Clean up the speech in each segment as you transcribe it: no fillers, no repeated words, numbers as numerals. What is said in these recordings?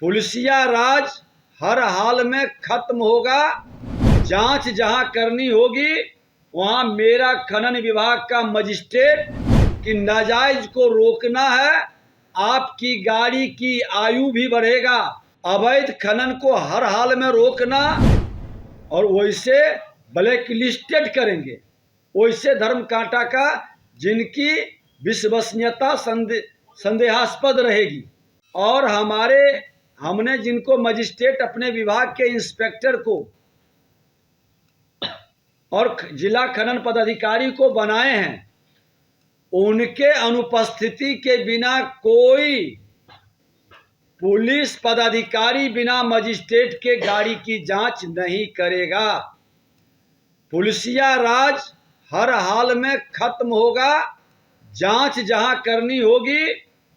पुलिसिया राज हर हाल में खत्म होगा। जांच जहां करनी होगी वहां मेरा खनन विभाग का मजिस्ट्रेट कि नाजायज को रोकना है। आपकी गाड़ी की आयु भी बढ़ेगा। अवैध खनन को हर हाल में रोकना और वैसे ब्लैक लिस्टेड करेंगे, वैसे धर्म कांटा का जिनकी विश्वसनीयता संदेहास्पद रहेगी। और हमने जिनको मजिस्ट्रेट अपने विभाग के इंस्पेक्टर को और जिला खनन पदाधिकारी को बनाए हैं, उनके अनुपस्थिति के बिना कोई पुलिस पदाधिकारी बिना मजिस्ट्रेट के गाड़ी की जांच नहीं करेगा। पुलिसिया राज हर हाल में खत्म होगा। जांच जहां करनी होगी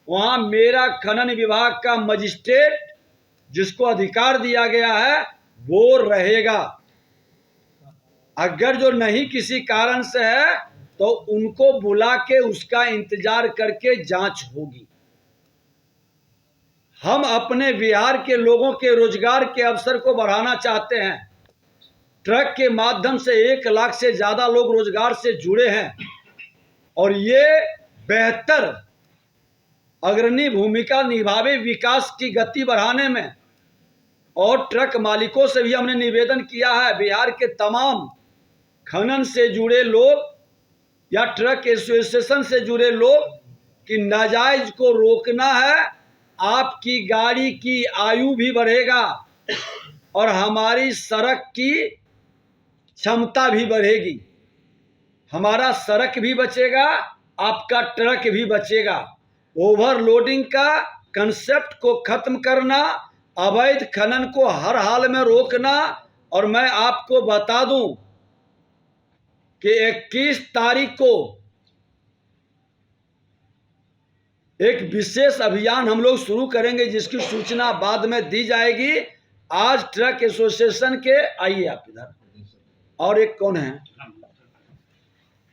वहां मेरा खनन विभाग का मजिस्ट्रेट जिसको अधिकार दिया गया है वो रहेगा। अगर जो नहीं किसी कारण से है तो उनको बुला के उसका इंतजार करके जांच होगी। हम अपने बिहार के लोगों के रोजगार के अवसर को बढ़ाना चाहते हैं। ट्रक के माध्यम से 1 लाख से ज़्यादा लोग रोजगार से जुड़े हैं और ये बेहतर अग्रणी भूमिका निभावे विकास की गति बढ़ाने में। और ट्रक मालिकों से भी हमने निवेदन किया है, बिहार के तमाम खनन से जुड़े लोग या ट्रक एसोसिएशन से जुड़े लोग कि नाजायज को रोकना है। आपकी गाड़ी की आयु भी बढ़ेगा और हमारी सड़क की क्षमता भी बढ़ेगी। हमारा सड़क भी बचेगा, आपका ट्रक भी बचेगा। ओवरलोडिंग का कंसेप्ट को खत्म करना, अवैध खनन को हर हाल में रोकना। और मैं आपको बता दूं कि 21 तारीख को एक विशेष अभियान हम लोग शुरू करेंगे जिसकी सूचना बाद में दी जाएगी। आज ट्रक एसोसिएशन के आइए आप इधर, और एक कौन है,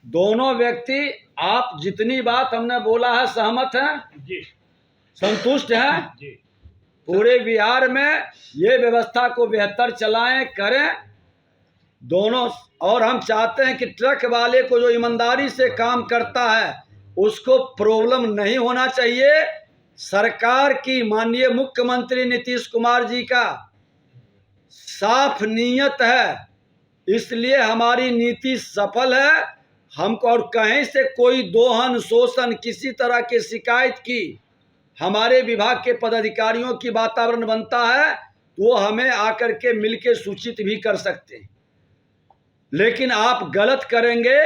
दोनों व्यक्ति आप जितनी बात हमने बोला है सहमत हैं जी, संतुष्ट हैं जी। पूरे बिहार में ये व्यवस्था को बेहतर चलाएं करें दोनों। और हम चाहते हैं कि ट्रक वाले को जो ईमानदारी से काम करता है उसको प्रॉब्लम नहीं होना चाहिए। सरकार की माननीय मुख्यमंत्री नीतीश कुमार जी का साफ नीयत है, इसलिए हमारी नीति सफल है। हमको और कहीं से कोई दोहन शोषण किसी तरह की शिकायत की हमारे विभाग के पदाधिकारियों की वातावरण बनता है तो वो हमें आकर के मिलके सूचित भी कर सकते हैं। लेकिन आप गलत करेंगे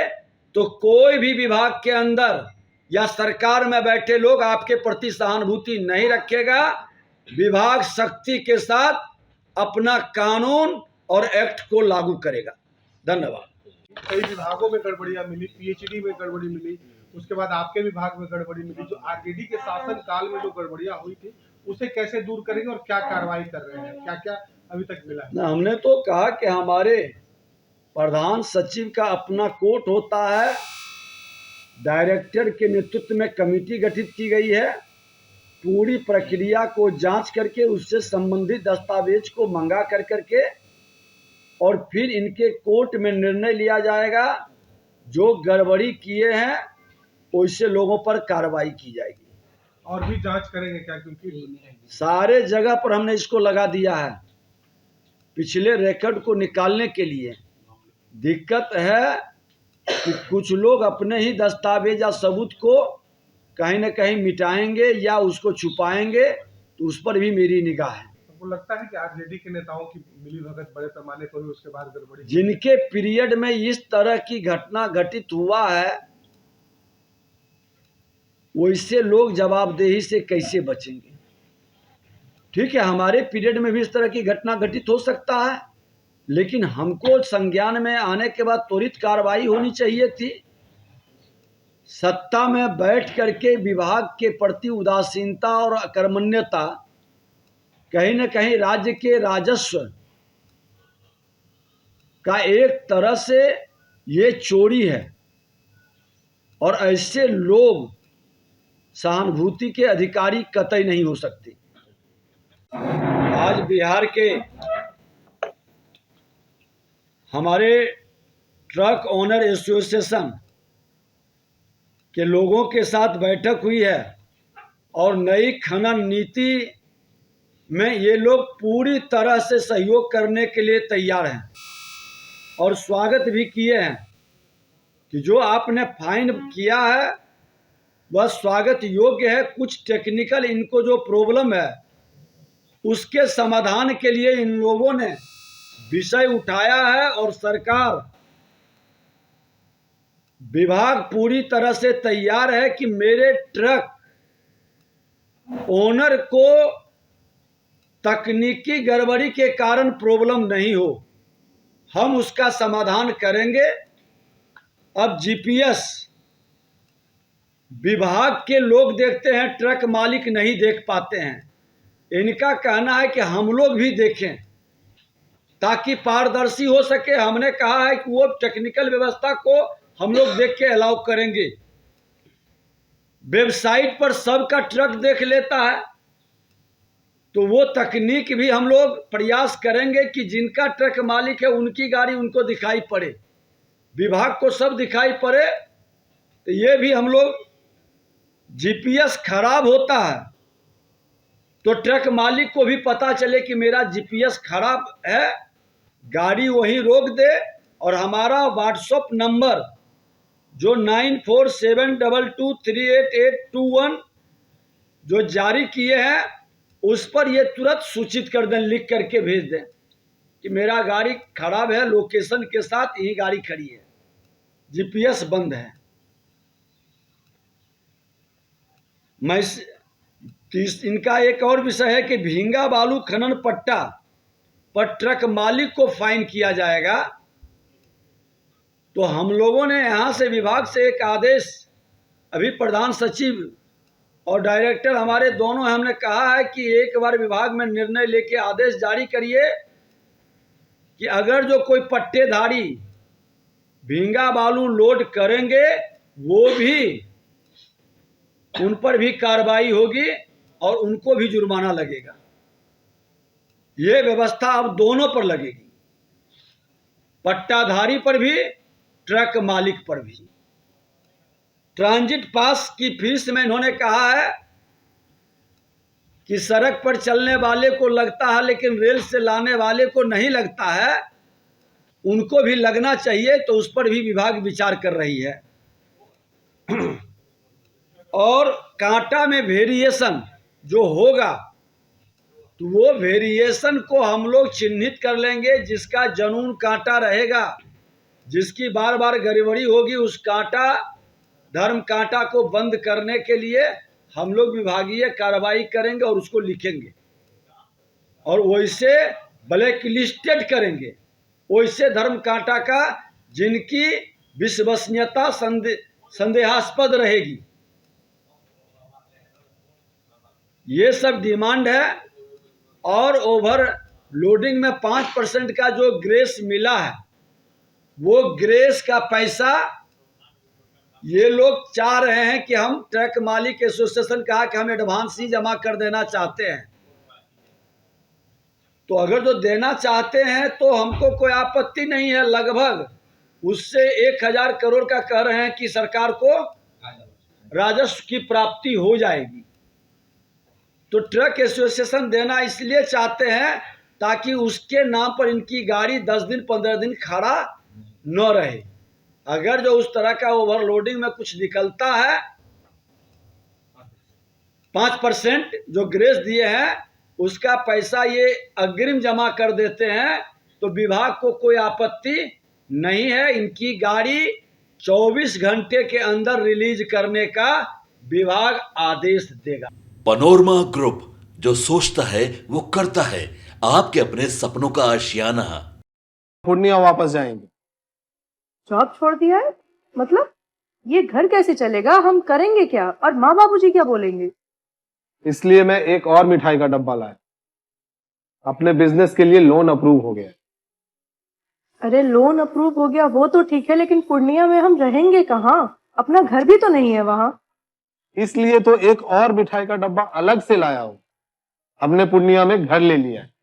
तो कोई भी विभाग के अंदर या सरकार में बैठे लोग आपके प्रति सहानुभूति नहीं रखेगा। विभाग सख्ती के साथ अपना कानून और एक्ट को लागू करेगा। धन्यवाद। कई विभागों में गड़बड़ियां मिली, पीएचडी में गड़बड़ी मिली, उसके बाद आपके विभाग में गड़बड़ी मिली। जो आरजेडी के शासन काल में जो गड़बड़ियां हुई थी उसे कैसे दूर करेंगे और क्या कार्रवाई कर रहे हैं, क्या क्या अभी तक मिला है? हमने तो कहा कि हमारे प्रधान सचिव का अपना कोर्ट होता है, डायरेक्टर के नेतृत्व में कमेटी गठित की गई है। पूरी प्रक्रिया को जांच करके उससे संबंधित दस्तावेज को मंगा करके और फिर इनके कोर्ट में निर्णय लिया जाएगा। जो गड़बड़ी किए हैं वैसे लोगों पर कार्रवाई की जाएगी। और भी जांच करेंगे क्या? क्योंकि सारे जगह पर हमने इसको लगा दिया है पिछले रिकॉर्ड को निकालने के लिए। दिक्कत है कि कुछ लोग अपने ही दस्तावेज या सबूत को कहीं न कहीं मिटाएंगे या उसको छुपाएंगे, तो उस पर भी मेरी निगाह है। आपको लगता है कि आरजेडी के नेताओं की मिलीभगत बड़े पैमाने पर हुई, उसके बाद गड़बड़ी? जिनके पीरियड में इस तरह की घटना घटित हुआ है वैसे लोग जवाबदेही से कैसे बचेंगे? ठीक है, हमारे पीरियड में भी इस तरह की घटना घटित हो सकता है, लेकिन हमको संज्ञान में आने के बाद त्वरित कार्रवाई होनी चाहिए थी। सत्ता में बैठ करके विभाग के प्रति उदासीनता और अकर्मण्यता कहीं न कहीं राज्य के राजस्व का एक तरह से ये चोरी है और ऐसे लोग सहानुभूति के अधिकारी कतई नहीं हो सकते। बिहार के हमारे ट्रक ओनर एसोसिएशन के लोगों के साथ बैठक हुई है और नई खनन नीति में ये लोग पूरी तरह से सहयोग करने के लिए तैयार हैं और स्वागत भी किए हैं कि जो आपने फाइन किया है वह स्वागत योग्य है। कुछ टेक्निकल इनको जो प्रॉब्लम है उसके समाधान के लिए इन लोगों ने विषय उठाया है और सरकार विभाग पूरी तरह से तैयार है कि मेरे ट्रक ओनर को तकनीकी गड़बड़ी के कारण प्रॉब्लम नहीं हो, हम उसका समाधान करेंगे। अब जीपीएस विभाग के लोग देखते हैं, ट्रक मालिक नहीं देख पाते हैं। इनका कहना है कि हम लोग भी देखें ताकि पारदर्शी हो सके। हमने कहा है कि वो टेक्निकल व्यवस्था को हम लोग देख के अलाउ करेंगे। वेबसाइट पर सबका ट्रक देख लेता है तो वो तकनीक भी हम लोग प्रयास करेंगे कि जिनका ट्रक मालिक है उनकी गाड़ी उनको दिखाई पड़े, विभाग को सब दिखाई पड़े। तो ये भी हम लोग जीपीएस खराब होता है तो ट्रक मालिक को भी पता चले कि मेरा जीपीएस खराब है, गाड़ी वहीं रोक दे। और हमारा व्हाट्सएप नंबर जो 9472238821 जो जारी किए हैं उस पर ये तुरंत सूचित कर दें, लिख करके भेज दें कि मेरा गाड़ी खराब है, लोकेशन के साथ यही गाड़ी खड़ी है, जीपीएस बंद है। इनका एक और विषय है कि भींगा बालू खनन पट्टा पर ट्रक मालिक को फाइन किया जाएगा। तो हम लोगों ने यहाँ से विभाग से एक आदेश, अभी प्रधान सचिव और डायरेक्टर हमारे दोनों, हमने कहा है कि एक बार विभाग में निर्णय लेके आदेश जारी करिए कि अगर जो कोई पट्टेधारी भींगा बालू लोड करेंगे वो भी, उन पर भी कार्रवाई होगी और उनको भी जुर्माना लगेगा। ये व्यवस्था अब दोनों पर लगेगी, पट्टाधारी पर भी, ट्रक मालिक पर भी। ट्रांजिट पास की फीस में इन्होंने कहा है कि सड़क पर चलने वाले को लगता है लेकिन रेल से लाने वाले को नहीं लगता है, उनको भी लगना चाहिए। तो उस पर भी विभाग विचार कर रही है। और कांटा में वेरिएशन जो होगा तो वो वेरिएशन को हम लोग चिन्हित कर लेंगे। जिसका जनून कांटा रहेगा, जिसकी बार बार गड़बड़ी होगी, उस कांटा धर्म कांटा को बंद करने के लिए हम लोग विभागीय कार्रवाई करेंगे और उसको लिखेंगे और वैसे ब्लैक लिस्टेड करेंगे। वैसे धर्म कांटा का जिनकी विश्वसनीयता संदेहास्पद रहेगी। ये सब डिमांड है। और ओवर लोडिंग में 5% का जो ग्रेस मिला है वो ग्रेस का पैसा ये लोग चाह रहे हैं कि हम ट्रक मालिक एसोसिएशन कहा कि हम एडवांस ही जमा कर देना चाहते हैं। तो अगर जो देना चाहते हैं तो हमको कोई आपत्ति नहीं है। लगभग उससे 1000 करोड़ का कह रहे हैं कि सरकार को राजस्व की प्राप्ति हो जाएगी। तो ट्रक एसोसिएशन देना इसलिए चाहते हैं ताकि उसके नाम पर इनकी गाड़ी 10 दिन 15 दिन खड़ा न रहे। अगर जो उस तरह का ओवरलोडिंग में कुछ निकलता है, 5% जो ग्रेस दिए हैं उसका पैसा ये अग्रिम जमा कर देते हैं तो विभाग को कोई आपत्ति नहीं है। इनकी गाड़ी 24 घंटे के अंदर रिलीज करने का विभाग आदेश देगा। पनोरमा ग्रुप, जो सोचता है वो करता है। आपके अपने सपनों का आशियाना। पूर्णिया वापस जाएंगे। जॉब छोड़ दिया है? मतलब ये घर कैसे चलेगा? हम करेंगे क्या? और माँ बाबूजी क्या बोलेंगे? इसलिए मैं एक और मिठाई का डब्बा लाया। अपने बिजनेस के लिए लोन अप्रूव हो गया। अरे लोन अप्रूव हो गया वो तो ठीक है, लेकिन पूर्णिया में हम रहेंगे कहाँ? अपना घर भी तो नहीं है वहाँ। इसलिए तो एक और मिठाई का डब्बा अलग से लाया हूँ। हमने पूर्णिया में घर ले लिया है।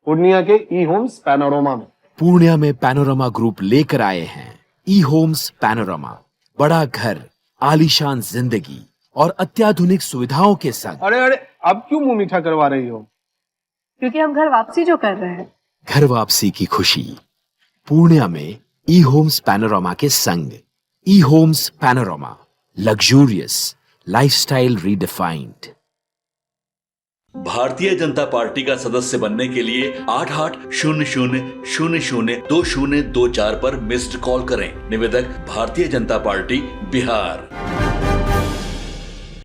पूर्णिया के ई होम्स पैनोरमा में। पूर्णिया में पैनोरमा ग्रुप लेकर आए हैं ई होम्स पैनोरमा। बड़ा घर, आलीशान जिंदगी और अत्याधुनिक सुविधाओं के संग। अरे अरे, अब क्यों मुंह मीठा करवा रही हो? क्योंकि हम घर वापसी जो कर रहे हैं। घर वापसी की खुशी पूर्णिया में ई होम्स पैनोरमा के संग। ई Homes Panorama, luxurious lifestyle redefined. Bharatiya Janata party का सदस्य बनने के लिए 8800002024 पर मिस्ड कॉल करें। निवेदक भारतीय जनता पार्टी बिहार।